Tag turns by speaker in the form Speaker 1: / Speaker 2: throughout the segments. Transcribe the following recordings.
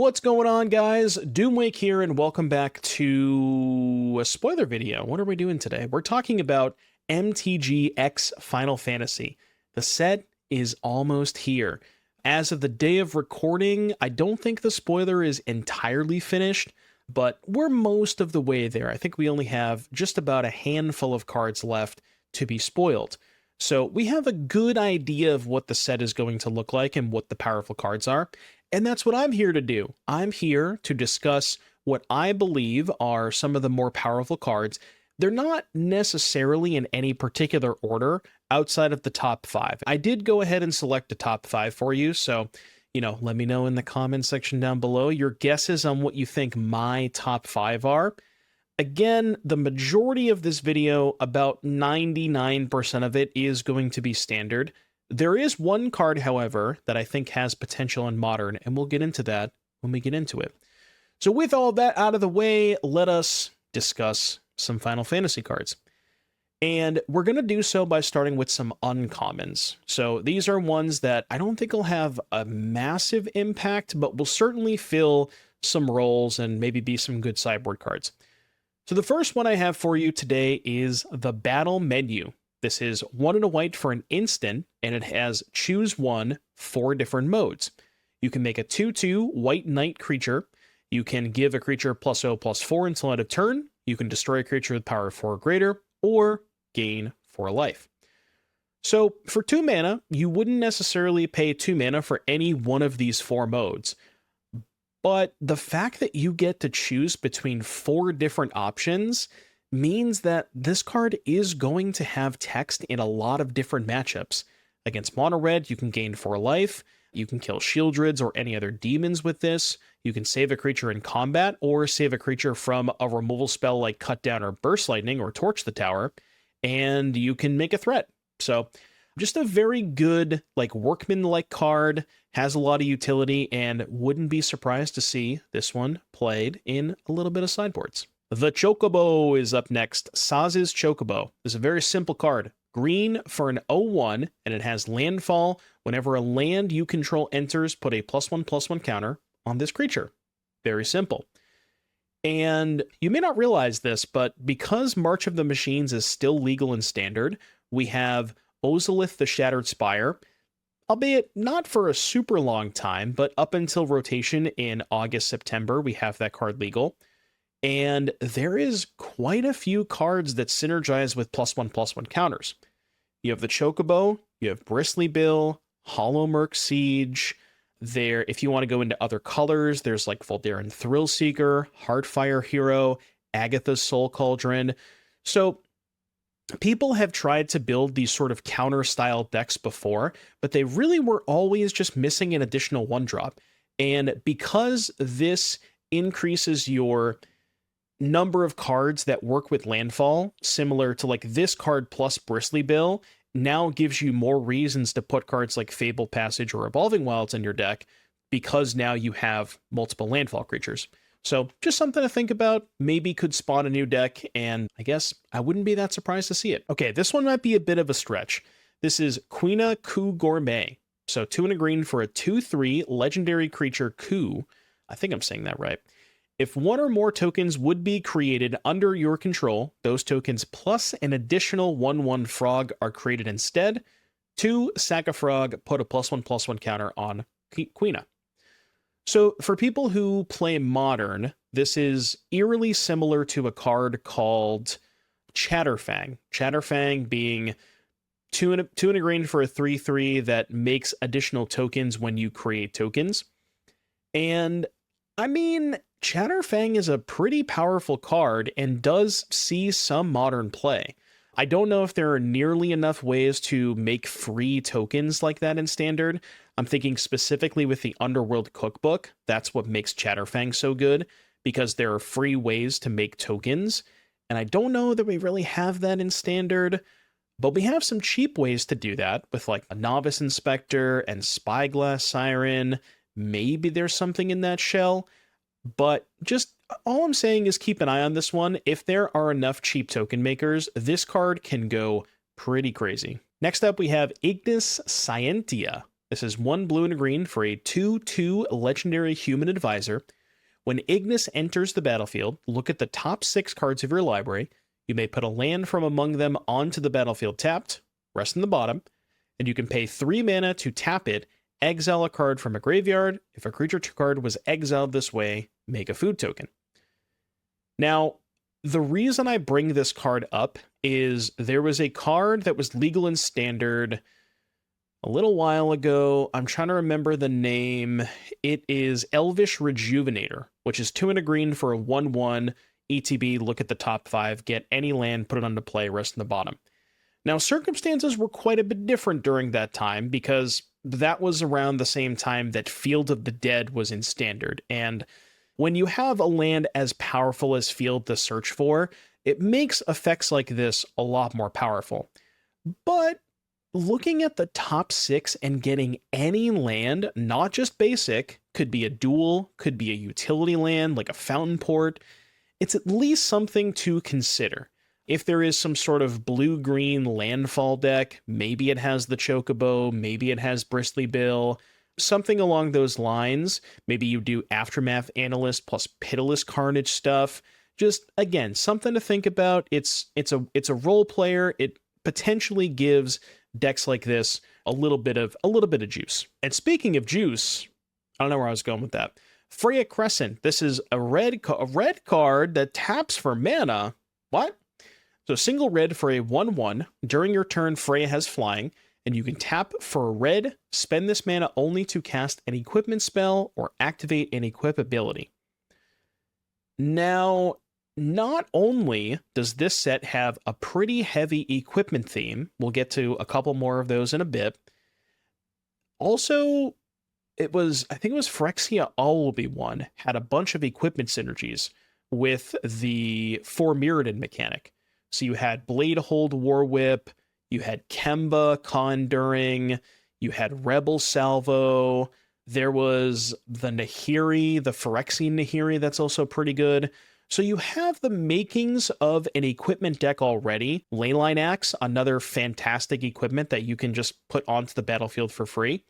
Speaker 1: What's going on, guys? Doomwake here, and welcome back to a spoiler video. What are we doing today? We're talking about MTGX Final Fantasy. The set is almost here. As of the day of recording, I don't think the spoiler is entirely finished, but we're most of the way there. I think we only have just about a handful of cards left to be spoiled. So we have a good idea of what the set is going to look like and what the powerful cards are. And that's what I'm here to do. I'm here to discuss what I believe are some of the more powerful cards. They're not necessarily in any particular order outside of the top 5. I did go ahead and select the top 5 for you, so, let me know in the comment section down below your guesses on what you think my top 5 are. Again, the majority of this video, about 99% of it, is going to be standard. There is one card, however, that I think has potential in Modern, and we'll get into that when we get into it. So with all that out of the way, let us discuss some Final Fantasy cards. And we're going to do so by starting with some uncommons. So these are ones that I don't think will have a massive impact, but will certainly fill some roles and maybe be some good sideboard cards. So the first one I have for you today is the Battle Menu. This is 1 and a white for an instant, and it has choose one, 4 different modes. You can make a 2/2 white knight creature. You can give a creature +0/+4 until end of turn. You can destroy a creature with power 4 or greater, or gain 4 life. So for 2 mana, you wouldn't necessarily pay 2 mana for any one of these 4 modes. But the fact that you get to choose between 4 different options means that this card is going to have text in a lot of different matchups. Against mono red, you can gain 4 life, you can kill Shieldrids or any other demons with this, you can save a creature in combat, or save a creature from a removal spell like Cut Down or Burst Lightning or Torch the Tower, and you can make a threat. So just a very good, workman-like card, has a lot of utility, and wouldn't be surprised to see this one played in a little bit of sideboards. The Chocobo is up next. Saz's Chocobo is a very simple card. Green for an 0/1, and it has landfall. Whenever a land you control enters, put a +1/+1 counter on this creature. Very simple. And you may not realize this, but because March of the Machines is still legal in Standard, we have Ozolith the Shattered Spire, albeit not for a super long time, but up until rotation in August, September, we have that card legal. And there is quite a few cards that synergize with +1/+1 counters. You have the Chocobo, you have Bristly Bill, Hollow Merc Siege. There, if you want to go into other colors, there's like Voldaren Thrillseeker, Heartfire Hero, Agatha's Soul Cauldron. So people have tried to build these sort of counter-style decks before, but they really were always just missing an additional 1-drop. And because this increases your number of cards that work with landfall, similar to this card plus Bristly Bill, now gives you more reasons to put cards like Fable Passage or Evolving Wilds in your deck, because now you have multiple landfall creatures. So just something to think about, maybe could spawn a new deck, and I guess I wouldn't be that surprised to see it. Okay, this one might be a bit of a stretch. This is Queenina Coup Gourmet. So 2 and a green for a 2/3 legendary creature Coup. I think I'm saying that right. If 1 or more tokens would be created under your control, those tokens plus an additional 1/1 frog are created instead. 2, sack a frog, put a +1/+1 counter on Queenina. So for people who play Modern, this is eerily similar to a card called Chatterfang. Chatterfang being 2 and a green for a 3/3 that makes additional tokens when you create tokens. And I mean, Chatterfang is a pretty powerful card and does see some Modern play. I don't know if there are nearly enough ways to make free tokens like that in Standard. I'm thinking specifically with the Underworld Cookbook. That's what makes Chatterfang so good, because there are free ways to make tokens. And I don't know that we really have that in Standard, but we have some cheap ways to do that with a Novice Inspector and Spyglass Siren. Maybe there's something in that shell. But just all I'm saying is keep an eye on this one. If there are enough cheap token makers, this card can go pretty crazy. Next up, we have Ignis Scientia. This is 1 blue and a green for a 2/2 legendary human advisor. When Ignis enters the battlefield, look at the top 6 cards of your library. You may put a land from among them onto the battlefield tapped, rest in the bottom, and you can pay 3 mana to tap it, exile a card from a graveyard. If a creature card was exiled this way, make a food token. Now, the reason I bring this card up is there was a card that was legal in Standard a little while ago. I'm trying to remember the name. It is Elvish Rejuvenator, which is 2 and a green for a 1/1 ETB. Look at the top 5, get any land, put it onto play, rest in the bottom. Now, circumstances were quite a bit different during that time because that was around the same time that Field of the Dead was in Standard. And when you have a land as powerful as Field to search for, it makes effects like this a lot more powerful. But looking at the top 6 and getting any land, not just basic, could be a dual, could be a utility land like a Fountain Port, it's at least something to consider. If there is some sort of blue-green landfall deck, maybe it has the Chocobo, maybe it has Bristly Bill, something along those lines. Maybe you do Aftermath Analyst plus Pitiless Carnage stuff. Just, again, something to think about. It's a role player. It potentially gives decks like this a little bit of juice. And speaking of juice, I don't know where I was going with that. Freya Crescent. This is a red card that taps for mana. What? So single red for a 1/1. During your turn, Freya has flying, and you can tap for a red, spend this mana only to cast an equipment spell or activate an equip ability. Now, not only does this set have a pretty heavy equipment theme, we'll get to a couple more of those in a bit. Also, I think it was Phyrexia Alwaby one, had a bunch of equipment synergies with the 4 Mirrodin mechanic. So you had Blade Hold War Whip, you had Kemba Conjuring, you had Rebel Salvo, there was the Nahiri, the Phyrexian Nahiri, that's also pretty good. So you have the makings of an equipment deck already. Leyline Axe, another fantastic equipment that you can just put onto the battlefield for free.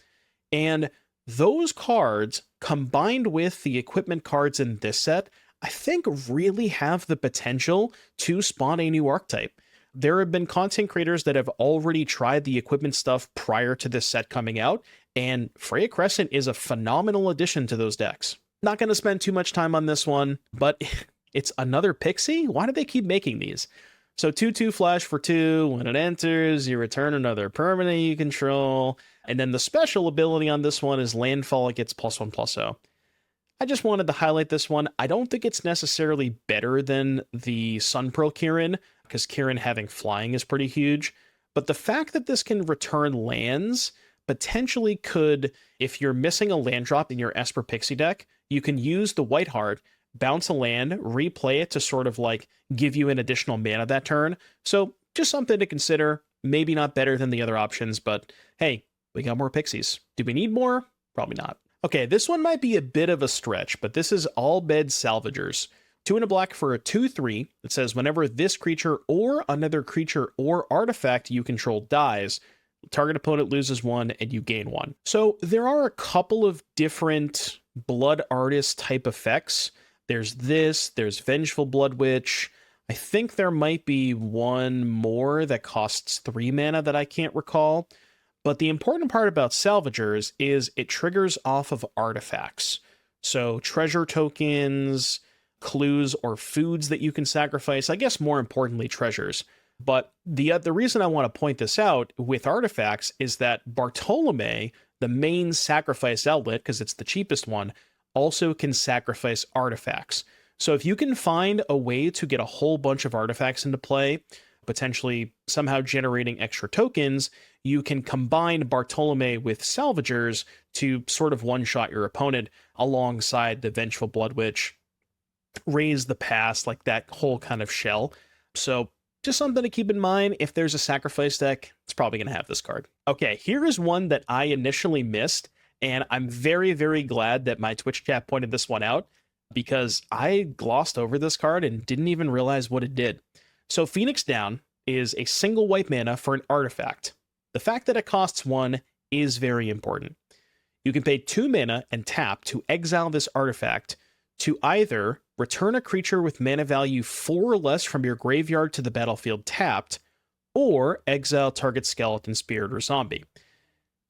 Speaker 1: And those cards, combined with the equipment cards in this set, I think really have the potential to spawn a new archetype. There have been content creators that have already tried the equipment stuff prior to this set coming out, and Freya Crescent is a phenomenal addition to those decks. Not going to spend too much time on this one, but it's another Pixie? Why do they keep making these? So 2/2 flash for 2, when it enters, you return another permanent you control, and then the special ability on this one is landfall, it gets +1/+0. I just wanted to highlight this one. I don't think it's necessarily better than the Sunpearl Kirin, because Kirin having flying is pretty huge, but the fact that this can return lands potentially could, if you're missing a land drop in your Esper Pixie deck, you can use the White Heart, bounce a land, replay it to sort of like give you an additional mana that turn. So just something to consider. Maybe not better than the other options, but hey, we got more Pixies. Do we need more? Probably not. Okay, this one might be a bit of a stretch, but this is All Bed Salvagers. 2 and a black for a 2/3. It says whenever this creature or another creature or artifact you control dies, target opponent loses 1 and you gain 1. So there are a couple of different Blood Artist type effects. There's Vengeful Blood Witch. I think there might be one more that costs 3 mana that I can't recall. But the important part about Salvagers is it triggers off of artifacts. So treasure tokens, clues, or foods that you can sacrifice. I guess more importantly, treasures. But the reason I want to point this out with artifacts is that Bartolome, the main sacrifice outlet, because it's the cheapest one, also can sacrifice artifacts. So if you can find a way to get a whole bunch of artifacts into play, potentially somehow generating extra tokens, you can combine Bartolome with Salvagers to sort of one-shot your opponent alongside the Vengeful Blood Witch, raise the past, like that whole kind of shell. So just something to keep in mind. If there's a sacrifice deck, it's probably going to have this card. Okay, here is one that I initially missed, and I'm very, very glad that my Twitch chat pointed this one out, because I glossed over this card and didn't even realize what it did. So Phoenix Down is a single white mana for an artifact. The fact that it costs 1 is very important. You can pay 2 mana and tap to exile this artifact to either return a creature with mana value 4 or less from your graveyard to the battlefield tapped, or exile target skeleton, spirit, or zombie.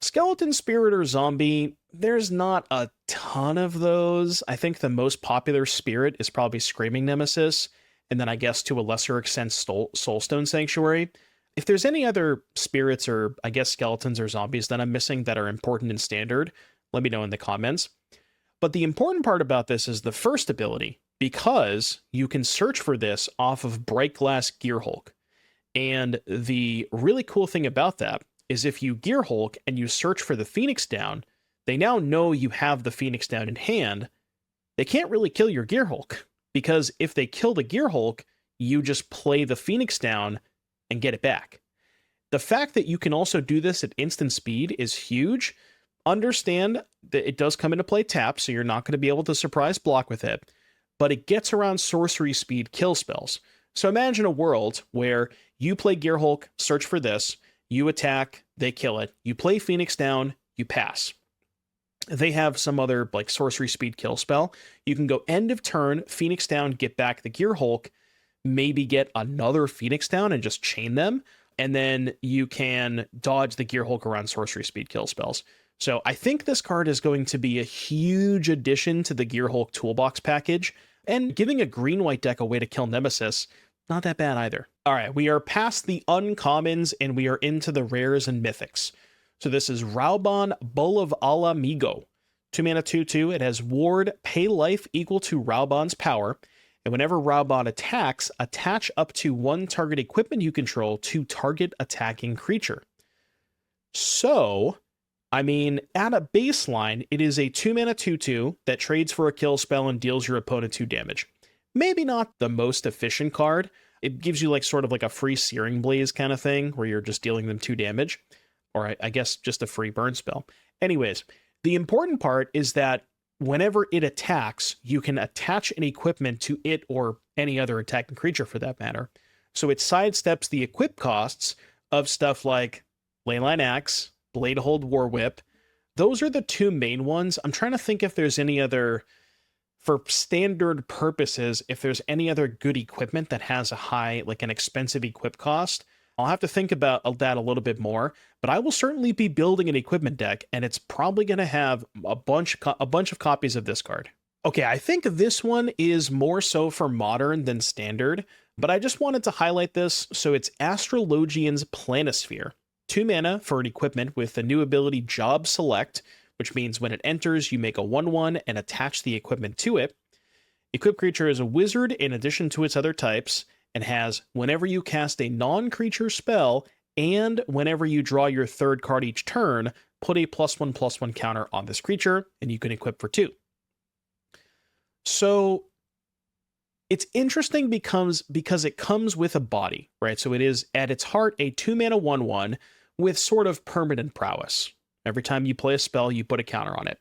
Speaker 1: Skeleton, spirit, or zombie, there's not a ton of those. I think the most popular spirit is probably Screaming Nemesis, and then I guess to a lesser extent Soulstone Sanctuary. If there's any other spirits or I guess skeletons or zombies that I'm missing that are important in Standard, let me know in the comments. But the important part about this is the first ability, because you can search for this off of Bright Glass Gearhulk. And the really cool thing about that is if you Gearhulk and you search for the Phoenix Down, they now know you have the Phoenix Down in hand. They can't really kill your Gearhulk, because if they kill the Gearhulk, you just play the Phoenix Down and get it back. The fact that you can also do this at instant speed is huge. Understand that it does come into play tapped, so you're not going to be able to surprise block with it, but it gets around sorcery speed kill spells. So imagine a world where you play Gearhulk, search for this, you attack, they kill it, you play Phoenix Down, you pass. They have some other like sorcery speed kill spell. You can go end of turn, Phoenix Down, get back the Gearhulk, maybe get another Phoenix Down and just chain them, and then you can dodge the Gearhulk around sorcery speed kill spells. So I think this card is going to be a huge addition to the Gearhulk toolbox package, and giving a green-white deck a way to kill Nemesis, not that bad either. All right, we are past the uncommons and we are into the rares and mythics. So this is Raon Bull of Alamigo. 2 mana 2/2. It has ward, pay life equal to Raubon's power. And whenever Raon attacks, attach up to 1 target equipment you control to target attacking creature. So, I mean, at a baseline, it is a 2 mana 2/2 that trades for a kill spell and deals your opponent 2 damage. Maybe not the most efficient card. It gives you like sort of like a free Searing Blaze kind of thing where you're just dealing them 2 damage. Or I guess just a free burn spell. Anyways, the important part is that whenever it attacks, you can attach an equipment to it or any other attacking creature for that matter. So it sidesteps the equip costs of stuff like Leyline Axe, Bladehold War Whip. Those are the 2 main ones. I'm trying to think if there's any other, for standard purposes, if there's any other good equipment that has a high, like an expensive equip cost. I'll have to think about that a little bit more, but I will certainly be building an equipment deck, and it's probably going to have a bunch of copies of this card. Okay, I think this one is more so for Modern than Standard, but I just wanted to highlight this. So it's Astrologian's Planisphere. 2 mana for an equipment with the new ability Job Select, which means when it enters, you make a 1/1 and attach the equipment to it. Equipped creature is a wizard in addition to its other types, and has whenever you cast a non-creature spell and whenever you draw your 3rd card each turn, put a +1/+1 counter on this creature, and you can equip for 2. So it's interesting because it comes with a body, right? So it is at its heart a 2 mana 1/1 with sort of permanent prowess. Every time you play a spell, you put a counter on it.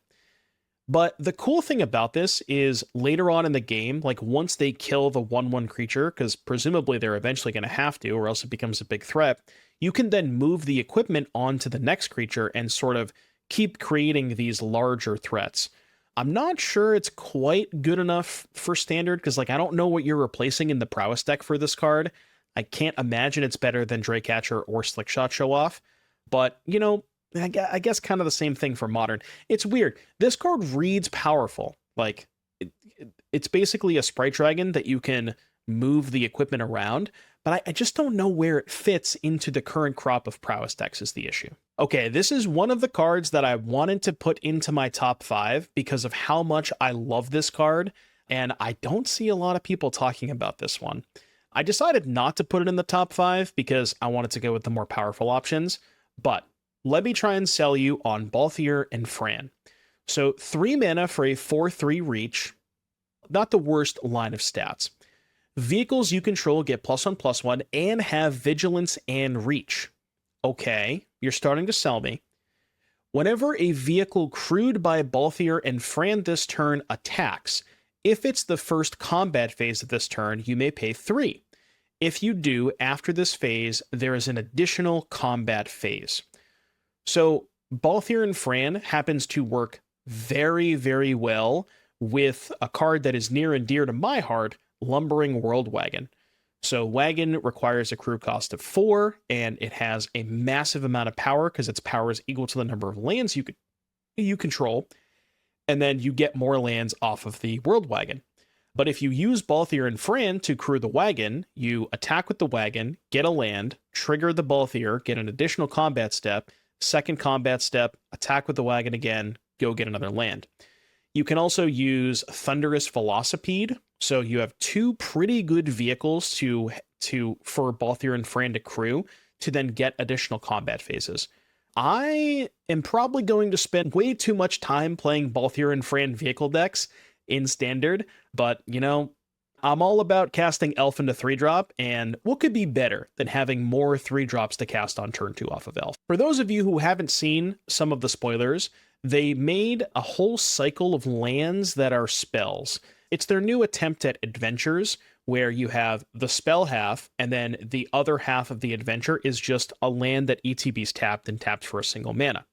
Speaker 1: But the cool thing about this is later on in the game, like once they kill the 1/1 creature, because presumably they're eventually going to have to, or else it becomes a big threat, you can then move the equipment onto the next creature and sort of keep creating these larger threats. I'm not sure it's quite good enough for Standard, because like I don't know what you're replacing in the prowess deck for this card. I can't imagine it's better than Draycatcher or Slickshot Show Off, but you know, I guess kind of the same thing for Modern. It's weird. This card reads powerful. Like, it's basically a Sprite Dragon that you can move the equipment around, but I just don't know where it fits into the current crop of prowess decks is the issue. Okay, this is one of the cards that I wanted to put into my top 5 because of how much I love this card, and I don't see a lot of people talking about this one. I decided not to put it in the top 5 because I wanted to go with the more powerful options, but let me try and sell you on Balthier and Fran. So 3 mana for a 4/3 reach. Not the worst line of stats. Vehicles you control get +1/+1 and have vigilance and reach. Okay, you're starting to sell me. Whenever a vehicle crewed by Balthier and Fran this turn attacks, if it's the first combat phase of this turn, you may pay 3. If you do, after this phase, there is an additional combat phase. So Balthier Fran happens to work very, very well with a card that is near and dear to my heart, Lumbering World Wagon. So Wagon requires a crew cost of 4, and it has a massive amount of power because its power is equal to the number of lands you control, and then you get more lands off of the World Wagon. But if you use Balthier Fran to crew the wagon, you attack with the wagon, get a land, trigger the Balthier, get an additional combat step, second combat step, attack with the wagon again, go get another land. You can also use Thunderous Velocipede, so you have 2 pretty good vehicles for Balthier Fran to crew to then get additional combat phases. I am probably going to spend way too much time playing Balthier Fran vehicle decks in Standard, but, you know, I'm all about casting Elf into 3-drop, and what could be better than having more 3-drops to cast on turn 2 off of Elf? For those of you who haven't seen some of the spoilers, they made a whole cycle of lands that are spells. It's their new attempt at adventures, where you have the spell half, and then the other half of the adventure is just a land that ETB's tapped and tapped for a single mana.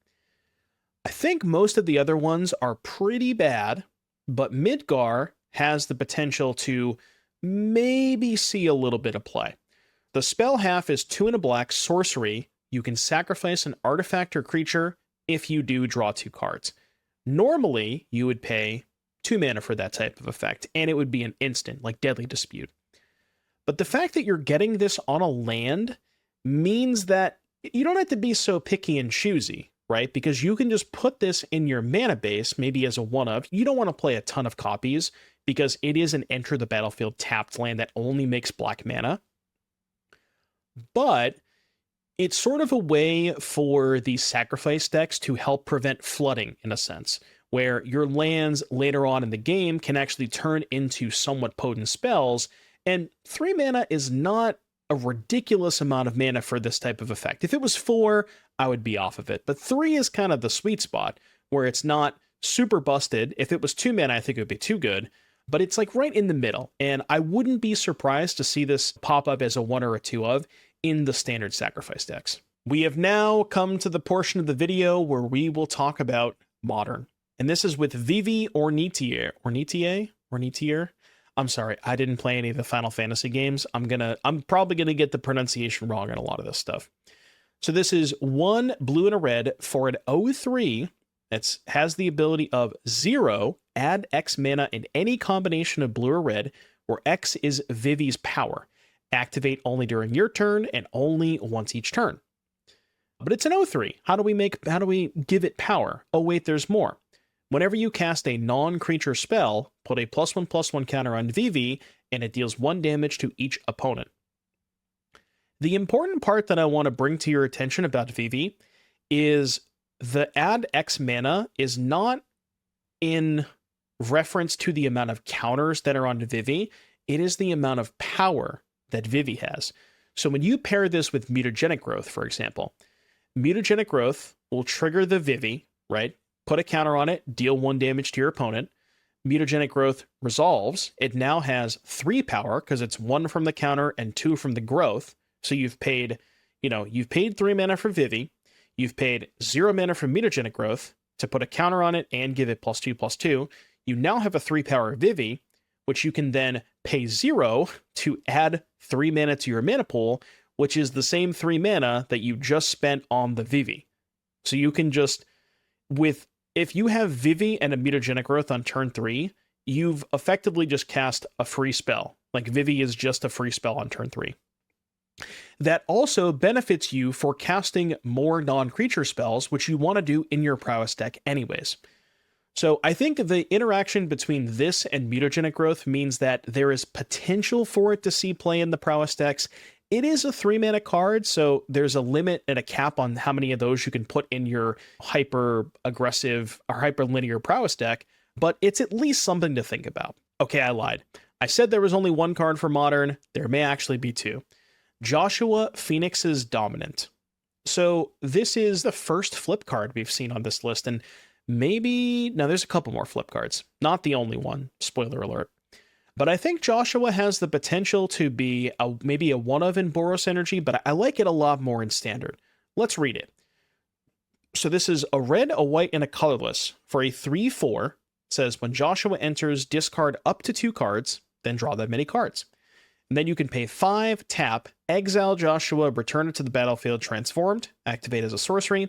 Speaker 1: I think most of the other ones are pretty bad, but Midgar has the potential to maybe see a little bit of play. The spell half is 2 and a black sorcery. You can sacrifice an artifact or creature if you do draw 2 cards. Normally, you would pay 2 mana for that type of effect, and it would be an instant, like Deadly Dispute. But the fact that you're getting this on a land means that you don't have to be so picky and choosy, right? Because you can just put this in your mana base, maybe as a one-of. You don't want to play a ton of copies, because it is an enter the battlefield tapped land that only makes black mana. But it's sort of a way for these sacrifice decks to help prevent flooding, in a sense, where your lands later on in the game can actually turn into somewhat potent spells, and 3 mana is not a ridiculous amount of mana for this type of effect. If it was 4, I would be off of it, but 3 is kind of the sweet spot, where it's not super busted. If it was 2 mana, I think it would be too good, but it's like right in the middle, and I wouldn't be surprised to see this pop up as a 1 or a 2 of in the standard sacrifice decks. We have now come to the portion of the video where we will talk about Modern. And this is with Vivvy or Nitier. I'm sorry, I didn't play any of the Final Fantasy games. I'm probably gonna get the pronunciation wrong on a lot of this stuff. So this is 1 blue and a red for an 0/3 that has the ability of 0, add X mana in any combination of blue or red, where X is Vivvy's power. Activate only during your turn and only once each turn. But it's an 0/3. How do we give it power? Oh wait, there's more. Whenever you cast a non-creature spell, put a +1/+1 counter on Vivvy, and it deals 1 damage to each opponent. The important part that I want to bring to your attention about Vivvy is the add X mana is not in reference to the amount of counters that are on Vivvy. It is the amount of power that Vivvy has. So when you pair this with Mutagenic Growth, for example, Mutagenic Growth will trigger the Vivvy, right? Put a counter on it, deal 1 damage to your opponent. Mutagenic Growth resolves. It now has 3 power because it's 1 from the counter and 2 from the growth. So you've paid 3 mana for Vivvy. You've paid 0 mana for Mutagenic Growth to put a counter on it and give it +2/+2. You now have a 3 power Vivvy, which you can then pay 0 to add 3 mana to your mana pool, which is the same 3 mana that you just spent on the Vivvy. So you can just, if you have Vivvy and a Mutagenic Growth on turn 3, you've effectively just cast a free spell. Like Vivvy is just a free spell on turn 3. That also benefits you for casting more non-creature spells, which you want to do in your prowess deck anyways. So I think the interaction between this and Mutagenic Growth means that there is potential for it to see play in the prowess decks. It is a 3 mana card, so there's a limit and a cap on how many of those you can put in your hyper aggressive or hyper linear prowess deck, but it's at least something to think about. Okay, I lied. I said there was only 1 card for Modern. There may actually be 2. Joshua Phoenix's Dominant. So this is the first flip card we've seen on this list, and there's a couple more flip cards. Not the only one, spoiler alert. But I think Joshua has the potential to be maybe a one of in Boros Energy, but I like it a lot more in Standard. Let's read it. So this is a red, a white, and a colorless for a 3/4. It says when Joshua enters, discard up to 2 cards, then draw that many cards. And then you can pay 5, tap, exile Joshua, return it to the battlefield transformed, activate as a sorcery,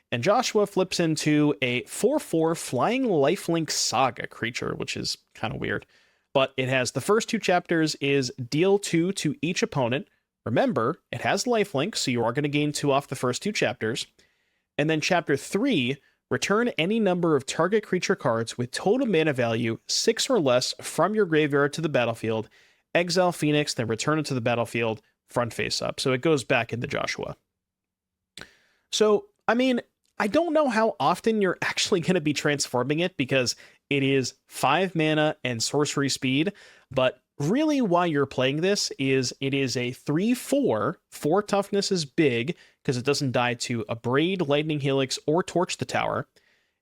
Speaker 1: and Joshua flips into a 4/4 flying lifelink saga creature, which is kind of weird. But it has the first 2 chapters is deal 2 to each opponent. Remember, it has lifelink, so you are going to gain 2 off the first 2 chapters. And then chapter 3, return any number of target creature cards with total mana value 6 or less from your graveyard to the battlefield, exile Phoenix, then return it to the battlefield, front face up. So it goes back into Joshua. So, I mean, I don't know how often you're actually going to be transforming it because it is 5 mana and sorcery speed, but really why you're playing this is it is a 3/4, 4 toughness is big because it doesn't die to Abrade, Lightning Helix, or Torch the Tower,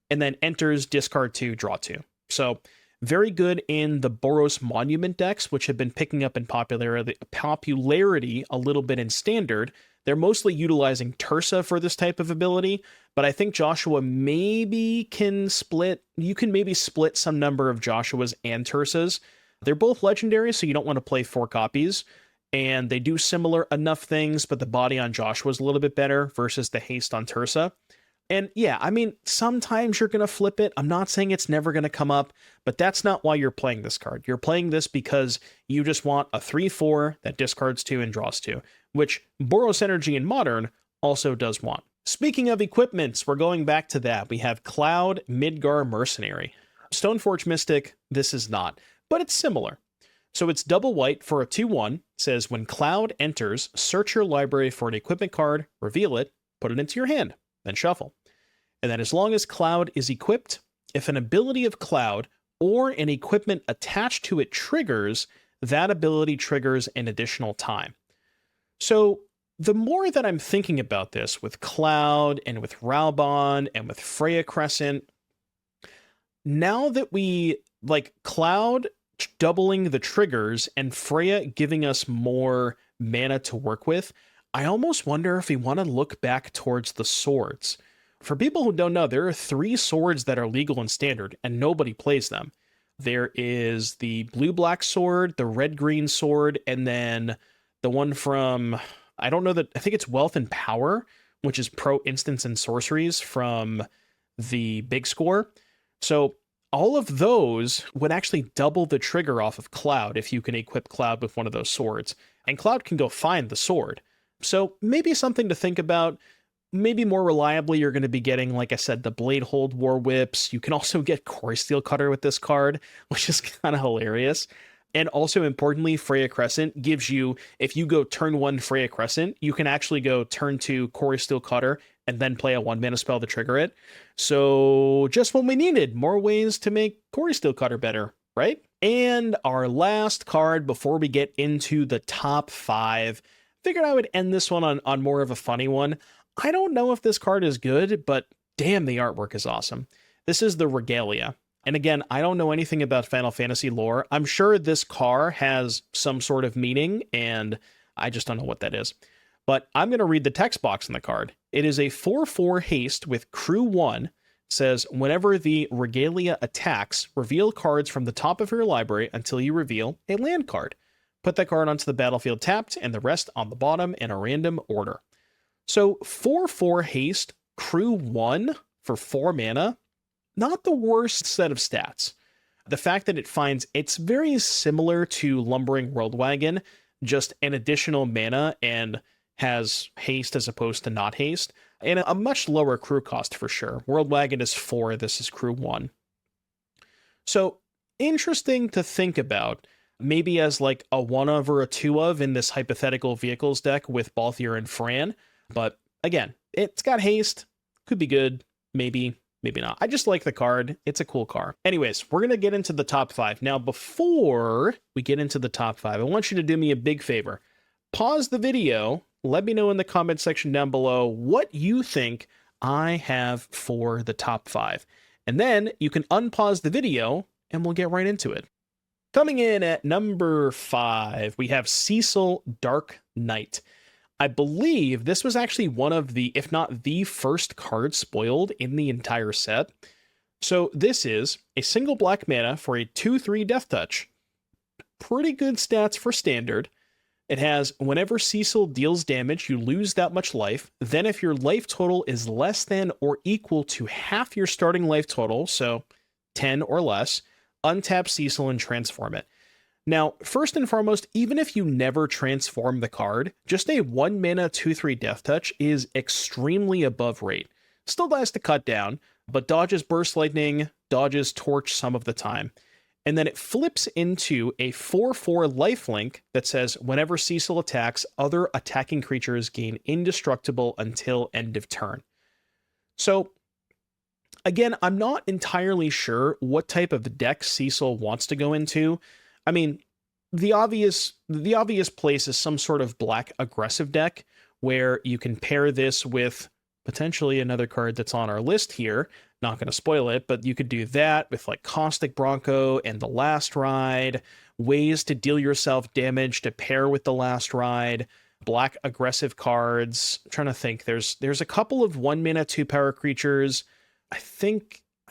Speaker 1: and then enters, discard 2, draw 2. So very good in the Boros Monument decks, which have been picking up in popularity a little bit in Standard. They're mostly utilizing Tursa for this type of ability, but I think Joshua maybe can split. You can maybe split some number of Joshuas and Tursas. They're both legendary, so you don't want to play 4 copies, and they do similar enough things, but the body on Joshua is a little bit better versus the haste on Tursa. And yeah, I mean, sometimes you're going to flip it. I'm not saying it's never going to come up, but that's not why you're playing this card. You're playing this because you just want a 3/4 that discards 2 and draws 2, which Boros Energy in Modern also does want. Speaking of equipments, we're going back to that. We have Cloud, Midgar, Mercenary. Stoneforge Mystic, this is not, but it's similar. So it's double white for a 2/1. It says when Cloud enters, search your library for an equipment card, reveal it, put it into your hand, then shuffle. And then as long as Cloud is equipped, if an ability of Cloud or an equipment attached to it triggers, that ability triggers an additional time. So the more that I'm thinking about this with Cloud and with Raon and with Freya Crescent, now that we like Cloud doubling the triggers and Freya giving us more mana to work with, I almost wonder if we want to look back towards the swords. For people who don't know, there are 3 swords that are legal in Standard, and nobody plays them. There is the blue-black sword, the red-green sword, and then the one from, I think it's Wealth and Power, which is pro instants and sorceries from the big score. So all of those would actually double the trigger off of Cloud if you can equip Cloud with one of those swords. And Cloud can go find the sword. So maybe something to think about. Maybe more reliably, you're going to be getting, like I said, the Blade Hold War Whips. You can also get Core Steel Cutter with this card, which is kind of hilarious. And also importantly, Freya Crescent gives you, if you go turn 1 Freya Crescent, you can actually go turn 2 Core Steel Cutter and then play a 1-mana spell to trigger it. So just what we needed, more ways to make Core Steel Cutter better, right? And our last card before we get into the top 5, figured I would end this one on more of a funny one. I don't know if this card is good, but damn, the artwork is awesome. This is the Regalia. And again, I don't know anything about Final Fantasy lore. I'm sure this car has some sort of meaning, and I just don't know what that is. But I'm going to read the text box on the card. It is a 4/4 haste with Crew 1. It says, whenever the Regalia attacks, reveal cards from the top of your library until you reveal a land card. Put that card onto the battlefield tapped, and the rest on the bottom in a random order. So 4/4 haste, Crew 1 for 4 mana, not the worst set of stats. The fact that it's very similar to Lumbering Worldwagon, just an additional mana and has haste as opposed to not haste, and a much lower crew cost for sure. Worldwagon is 4, this is Crew 1. So interesting to think about, maybe as like a 1 of or a 2 of in this hypothetical vehicles deck with Balthier and Fran. But again, it's got haste, could be good, maybe not. I just like the card. It's a cool car. Anyways, we're going to get into the top 5. Now, before we get into the top 5, I want you to do me a big favor. Pause the video. Let me know in the comment section down below what you think I have for the top 5. And then you can unpause the video and we'll get right into it. Coming in at number 5, we have Cecil Dark Knight. I believe this was actually one of the, if not the first card spoiled in the entire set. So this is a single black mana for a 2/3 Death Touch. Pretty good stats for standard. It has, whenever Cecil deals damage, you lose that much life. Then if your life total is less than or equal to half your starting life total, so 10 or less, untap Cecil and transform it. Now, first and foremost, even if you never transform the card, just a 1 mana 2/3 Death Touch is extremely above rate. Still dies to cut down, but dodges Burst Lightning, dodges Torch some of the time. And then it flips into a 4/4 lifelink that says, whenever Cecil attacks, other attacking creatures gain indestructible until end of turn. So, again, I'm not entirely sure what type of deck Cecil wants to go into. I mean, the obvious place is some sort of black aggressive deck where you can pair this with potentially another card that's on our list here. Not going to spoil it, but you could do that with like Caustic Bronco and the Last Ride, ways to deal yourself damage to pair with the Last Ride, black aggressive cards. I'm trying to think. There's a couple of 1 mana 2-power creatures. I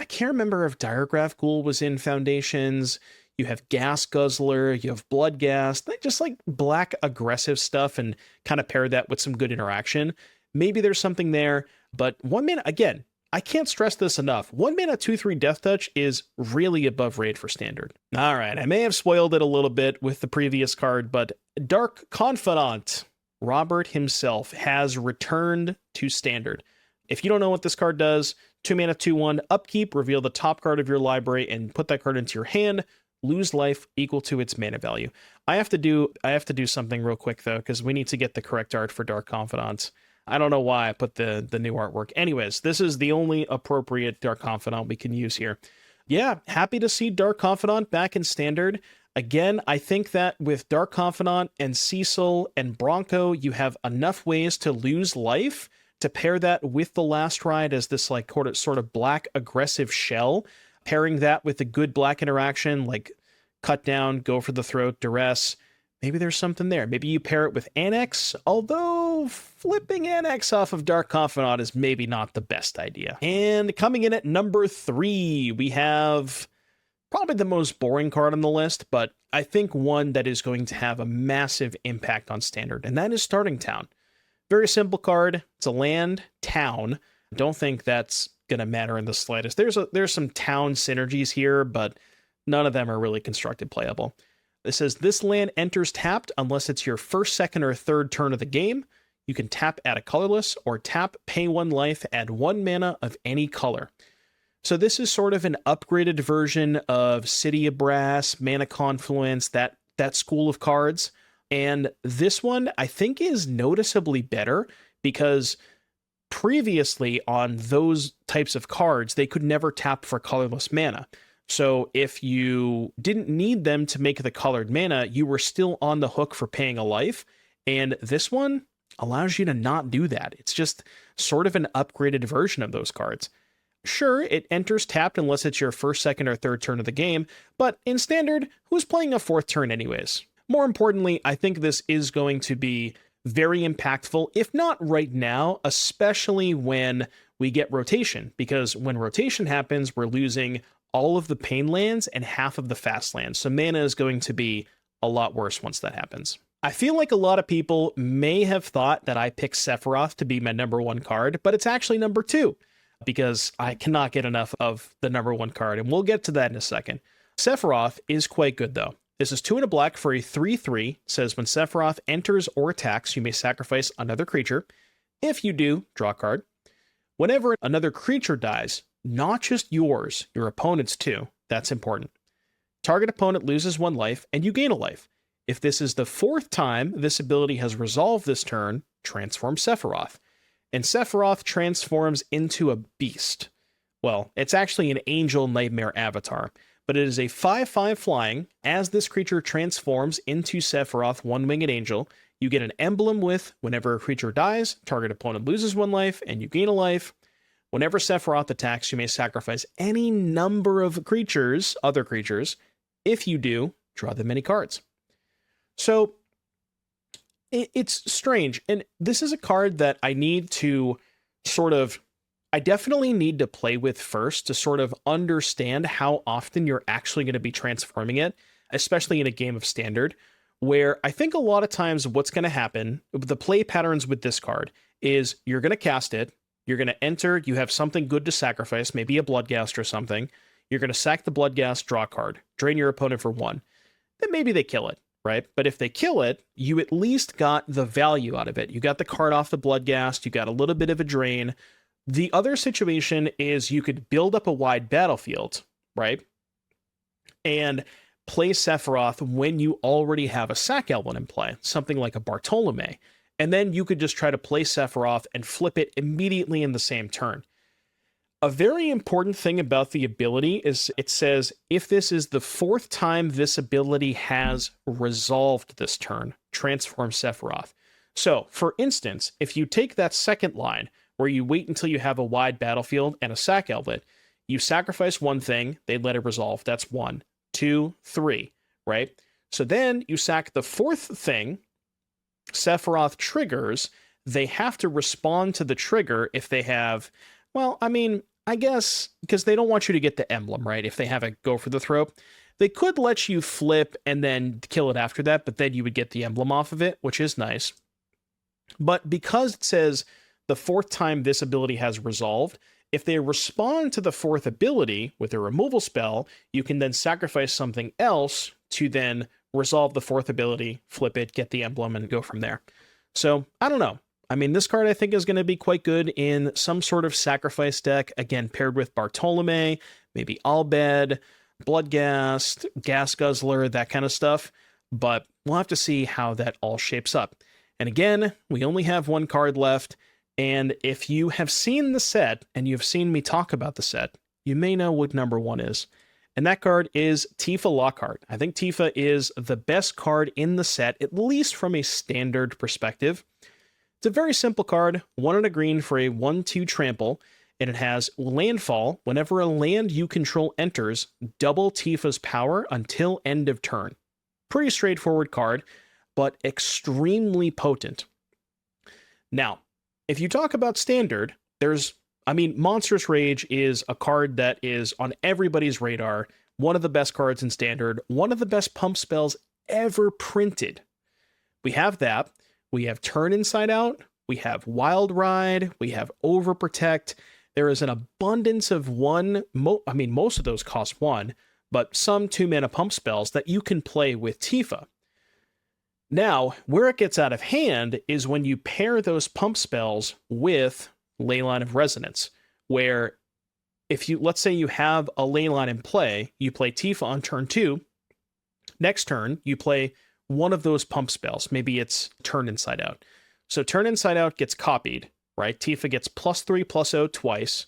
Speaker 1: can't remember if Diregraph Ghoul was in Foundations. You have Gas Guzzler, you have Blood Gas, just like black aggressive stuff, and kind of pair that with some good interaction. Maybe there's something there, but 1 mana, again, I can't stress this enough. 1 mana 2/3 Death Touch is really above rate for standard. All right, I may have spoiled it a little bit with the previous card, but Dark Confidant, Robert himself, has returned to standard. If you don't know what this card does, 2 mana 2/1 upkeep, reveal the top card of your library and put that card into your hand. Lose life equal to its mana value. I have to do something real quick though, because we need to get the correct art for Dark Confidant. I don't know why I put the new artwork. Anyways, this is the only appropriate Dark Confidant we can use here. Yeah, happy to see Dark Confidant back in standard. Again, I think that with Dark Confidant and Cecil and Bronco, you have enough ways to lose life to pair that with the Last Ride as this like sort of black aggressive shell. Pairing that with a good black interaction like Cut Down, Go for the Throat, Duress. Maybe there's something there. Maybe you pair it with Annex, although flipping Annex off of Dark Confidant is maybe not the best idea. And coming in at number 3, we have probably the most boring card on the list, but I think one that is going to have a massive impact on standard, and that is Starting Town. Very simple card. It's a land, town. Don't think that's going to matter in the slightest. There's some town synergies here, but none of them are really constructed playable. It says this land enters tapped unless it's your first, second, or third turn of the game. You can tap, add a colorless, or tap, pay 1 life, add 1 mana of any color. So this is sort of an upgraded version of City of Brass, Mana Confluence, that school of cards. And this one I think is noticeably better because previously on those types of cards, they could never tap for colorless mana. So if you didn't need them to make the colored mana, you were still on the hook for paying a life. And this one allows you to not do that. It's just sort of an upgraded version of those cards. Sure, it enters tapped unless it's your first, second, or third turn of the game, but in standard, who's playing a 4th turn anyways? More importantly, I think this is going to be very impactful, if not right now, especially when we get rotation, because when rotation happens, we're losing all of the pain lands and half of the fast lands. So mana is going to be a lot worse once that happens. I feel like a lot of people may have thought that I picked Sepharoth to be my number 1 card, but it's actually number 2 because I cannot get enough of the number 1 card, and we'll get to that in a second. Sepharoth is quite good though. This is 2 and a black for a 3/3. It says when Sepharoth enters or attacks, you may sacrifice another creature. If you do, draw a card. Whenever another creature dies, not just yours, your opponent's too. That's important. Target opponent loses 1 life, and you gain a life. If this is the 4th time this ability has resolved this turn, transform Sepharoth. And Sepharoth transforms into a beast. Well, it's actually an angel nightmare avatar, but it is a 5/5 flying. As this creature transforms into Sepharoth, 1-winged angel, you get an emblem with whenever a creature dies, target opponent loses 1 life, and you gain a life. Whenever Sepharoth attacks, you may sacrifice any number of creatures, other creatures. If you do, draw them many cards. So it's strange. And this is a card that I need to I definitely need to play with first to sort of understand how often you're actually going to be transforming it, especially in a game of Standard, where I think a lot of times what's going to happen, the play patterns with this card is you're going to cast it, you're going to enter, you have something good to sacrifice, maybe a Bloodghast or something. You're going to sack the Bloodghast, draw a card, drain your opponent for 1. Then maybe they kill it, right? But if they kill it, you at least got the value out of it. You got the card off the Bloodghast, you got a little bit of a drain. The other situation is you could build up a wide battlefield, right? And play Sepharoth when you already have a sack element in play, something like a Bartolome. And then you could just try to play Sepharoth and flip it immediately in the same turn. A very important thing about the ability is it says, if this is the 4th time this ability has resolved this turn, transform Sepharoth. So, for instance, if you take that second line, where you wait until you have a wide battlefield and a sack element, you sacrifice one thing, they let it resolve. That's 1, 2, 3, right? So then you sack the 4th thing, Sepharoth triggers, they have to respond to the trigger if they have, well, I mean, I guess, because they don't want you to get the emblem, right? If they have a go for the throw, they could let you flip and then kill it after that, but then you would get the emblem off of it, which is nice. But because it says the 4th time this ability has resolved, if they respond to the 4th ability with a removal spell, you can then sacrifice something else to then resolve the 4th ability, flip it, get the emblem, and go from there. So, I don't know. I mean, this card I think is going to be quite good in some sort of sacrifice deck, again, paired with Bartolome, maybe Albed, Bloodghast, Gas Guzzler, that kind of stuff. But we'll have to see how that all shapes up. And again, we only have one card left. And if you have seen the set, and you've seen me talk about the set, you may know what number 1 is. And that card is Tifa Lockhart. I think Tifa is the best card in the set, at least from a Standard perspective. It's a very simple card, 1 and a green for a 1/2 trample, and it has landfall. Whenever a land you control enters, double Tifa's power until end of turn. Pretty straightforward card, but extremely potent. Now, if you talk about Standard, Monstrous Rage is a card that is on everybody's radar, one of the best cards in Standard, one of the best pump spells ever printed. We have that. We have Turn Inside Out. We have Wild Ride. We have Overprotect. There is an abundance of most of those cost 1, but some 2-mana pump spells that you can play with Tifa. Now, where it gets out of hand is when you pair those pump spells with Leyline of Resonance, where let's say you have a Leyline in play, you play Tifa on turn 2, next turn, you play one of those pump spells. Maybe it's Turn Inside Out. So Turn Inside Out gets copied, right? Tifa gets +3/+0 twice.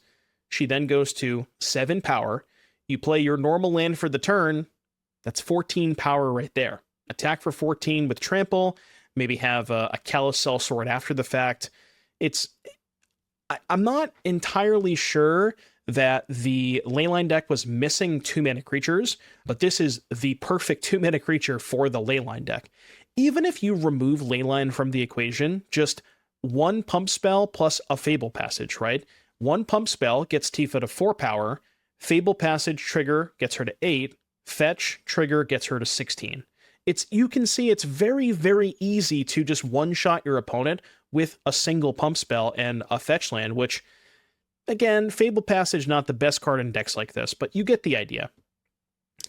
Speaker 1: She then goes to 7 power. You play your normal land for the turn. That's 14 power right there. Attack for 14 with Trample. Maybe have a Callous Sellsword after the fact. I'm not entirely sure that the Leyline deck was missing 2-mana creatures, but this is the perfect 2-mana creature for the Leyline deck. Even if you remove Leyline from the equation, just 1 pump spell plus a Fable Passage, right? 1 pump spell gets Tifa to 4 power, Fable Passage trigger gets her to 8, Fetch trigger gets her to 16. You can see it's very, very easy to just one-shot your opponent with a single pump spell and a fetch land, which, again, Fable Passage, not the best card in decks like this, but you get the idea.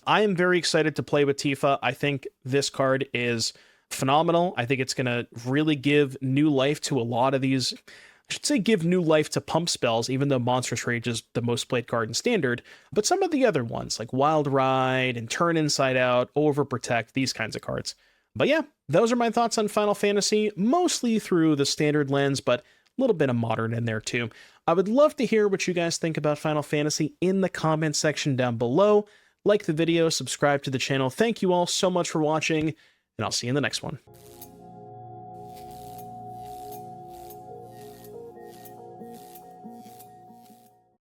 Speaker 1: I am very excited to play with Tifa. I think this card is phenomenal. I think it's going to really give new life to a lot of these. I should say give new life to pump spells, even though Monstrous Rage is the most played card in Standard. But some of the other ones, like Wild Ride and Turn Inside Out, Overprotect, these kinds of cards. But yeah, those are my thoughts on Final Fantasy, mostly through the Standard lens, but a little bit of Modern in there too. I would love to hear what you guys think about Final Fantasy in the comment section down below. Like the video, subscribe to the channel. Thank you all so much for watching, and I'll see you in the next one.